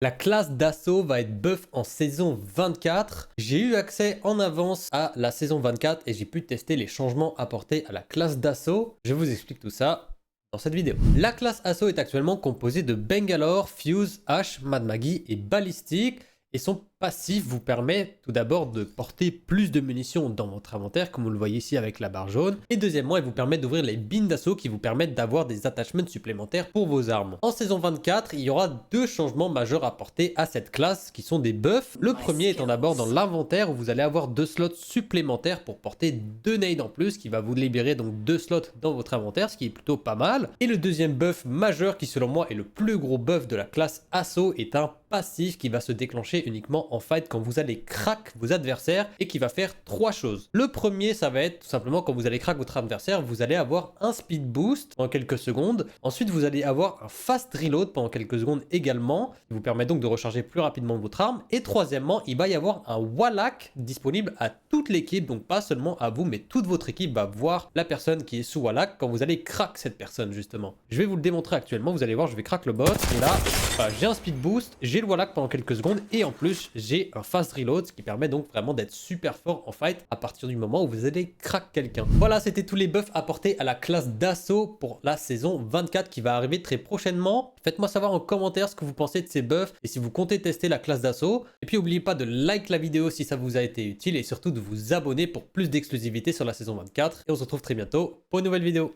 La classe d'assaut va être buff en saison 24. J'ai eu accès en avance à la saison 24 et j'ai pu tester les changements apportés à la classe d'assaut. Je vous explique tout ça dans cette vidéo. La classe assaut est actuellement composée de Bangalore, Fuse, Ash, Mad Maggie et Ballistic. Et son passif vous permet tout d'abord de porter plus de munitions dans votre inventaire, comme vous le voyez ici avec la barre jaune. Et deuxièmement, il vous permet d'ouvrir les bins d'assaut qui vous permettent d'avoir des attachments supplémentaires pour vos armes. En saison 24, il y aura deux changements majeurs apportés à cette classe qui sont des buffs. Le premier étant d'abord dans l'inventaire où vous allez avoir 2 slots supplémentaires pour porter 2 nades en plus qui va vous libérer donc 2 slots dans votre inventaire, ce qui est plutôt pas mal. Et le deuxième buff majeur qui selon moi est le plus gros buff de la classe assaut est un passif qui va se déclencher uniquement en fight quand vous allez crack vos adversaires et qui va faire 3 choses. Le premier, ça va être tout simplement quand vous allez crack votre adversaire, vous allez avoir un speed boost pendant quelques secondes. Ensuite, vous allez avoir un fast reload pendant quelques secondes également, qui vous permet donc de recharger plus rapidement votre arme. Et troisièmement, il va y avoir un Wallach disponible à toute l'équipe, donc pas seulement à vous, mais toute votre équipe va voir la personne qui est sous Wallach quand vous allez crack cette personne justement. Je vais vous le démontrer actuellement, vous allez voir, je vais crack le bot et là, voilà, j'ai un speed boost, j'ai le Wallach pendant quelques secondes et en plus j'ai un fast reload, ce qui permet donc vraiment d'être super fort en fight à partir du moment où vous allez crack quelqu'un. Voilà, c'était tous les buffs apportés à la classe d'assaut pour la saison 24 qui va arriver très prochainement. Faites-moi savoir en commentaire ce que vous pensez de ces buffs et si vous comptez tester la classe d'assaut. Et puis n'oubliez pas de like la vidéo si ça vous a été utile et surtout de vous abonner pour plus d'exclusivité sur la saison 24. Et on se retrouve très bientôt pour une nouvelle vidéo.